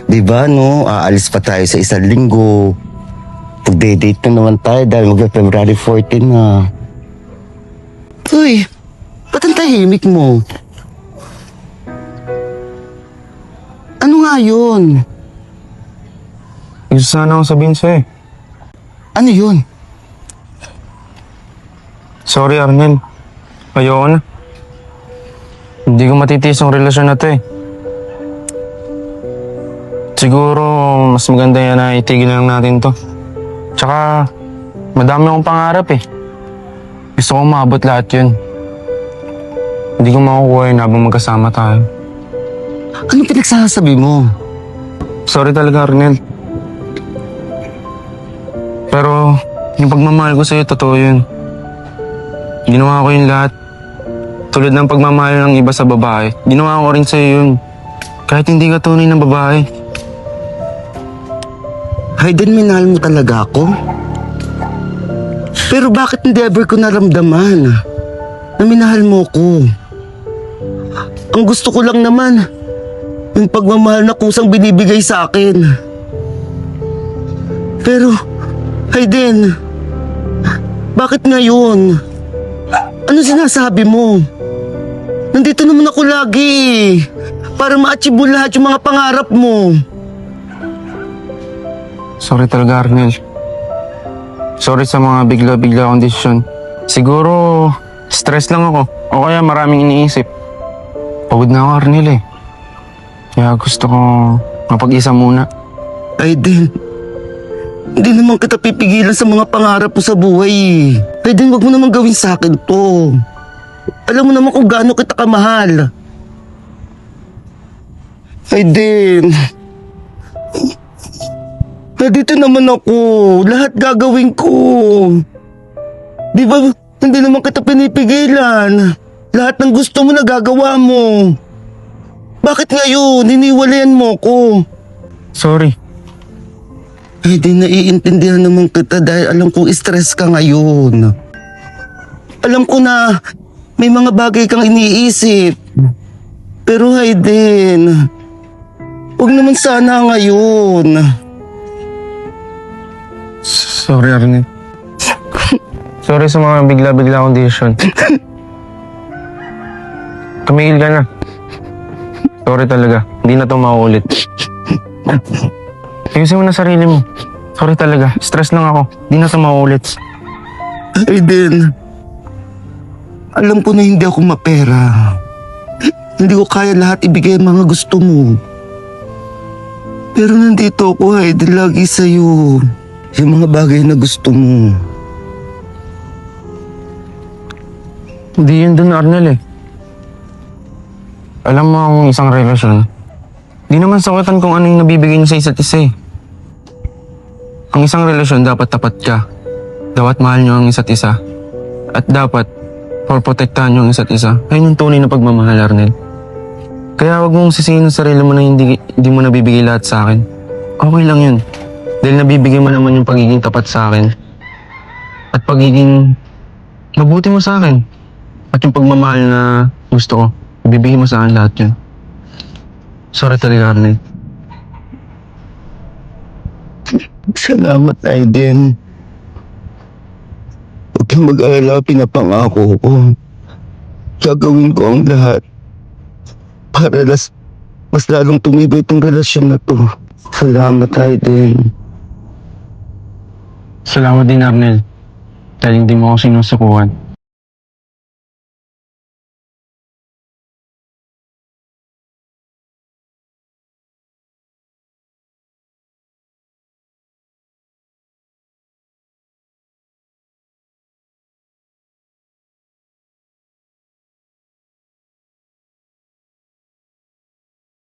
Diba no, aalis pa tayo sa 1 linggo. Pag-date na naman tayo dahil mag-February 14 na. Uy, ba't ang tahimik mo? Ano nga yun? Gusto sana akong sabihin sa'yo. Ano yun? Sorry, Arnel. Ayoko na. Hindi ko matitiis ang relasyon na to eh. Siguro, mas maganda yan na itigil lang natin to. Tsaka, madami akong pangarap eh. Gusto kong maabot lahat yun. Hindi ko makukuha yun habang magkasama tayo. Ano pinagsasabi mo? Sorry talaga, Arnel. Pero, yung pagmamahal ko sa'yo, totoo yun. Ginawa ko yung lahat. Tulad ng pagmamahal ng iba sa babae, ginawa ko rin sa'yo yun. Kahit hindi ka tunay ng babae. Hayden, minahal mo talaga ako? Pero bakit hindi ever ko naramdaman na minahal mo ko? Ang gusto ko lang naman, yung pagmamahal na kusang binibigay sa akin. Pero, Hayden, bakit ngayon? Ano sinasabi mo? Nandito naman ako lagi para ma-achieve mo lahat yung mga pangarap mo. Sorry talaga, Arnel. Sorry sa mga bigla-bigla kong desisyon. Siguro, stress lang ako. O kaya maraming iniisip. Pagod na ako, Arnel eh. Kaya gusto ko mapag-isa muna. Hayden, hindi naman kita pipigilan sa mga pangarap mo sa buhay. Hayden, wag mo naman gawin sa akin to. Alam mo naman kung gaano kita kamahal. Hayden, nandito naman ako. Lahat gagawin ko. Di ba, hindi naman kita pinipigilan. Lahat ng gusto mo nagagawa mo. Bakit ngayon, hiniwalayan mo ko? Sorry. Hayden, naiintindihan naman kita dahil alam kong stress ka ngayon. Alam ko na may mga bagay kang iniisip. Pero Hayden, huwag naman sana ngayon. Sorry, Arnel. Sorry sa mga bigla-bigla kong desisyon. Tumigil ka na. Sorry talaga. Hindi na ito mauulit. Ayusin mo na sarili mo. Sorry talaga. Stress lang ako. Hindi na ito mauulit. Hayden, alam ko na hindi ako mapera. Hindi ko kaya lahat ibigay ang mga gusto mo. Pero nandito ako, Hayden, lagi sa'yo. Yung mga bagay na gusto mo. Hindi yun dun, Arnel eh. Alam mo ang isang relasyon, di naman sakatan kung ano yung nabibigay niyo sa isa't isa eh. Ang isang relasyon dapat tapat ka. Dapat mahal niyo ang isa't isa. At dapat protektahan niyo ang isa't isa. Ayun yung tunay na pagmamahal, Arnel. Kaya wag mong sisihin ang sarili mo na hindi mo nabibigay lahat sa akin. Okay lang yun. Dahil nabibigay mo naman yung pagiging tapat sa akin. At pagiging mabuti mo sa akin. At yung pagmamahal na gusto ko. Ibibigay mo sa akin lahat yun. Sorry talaga, Arnel. Salamat, Hayden. Huwag kang mag-alala, pinapangako ko. Gagawin ko ang lahat para mas lalong tumibay itong relasyon na to. Salamat, Hayden. Salamat din, Arnel. Dahil hindi mo ako sinusukuhan.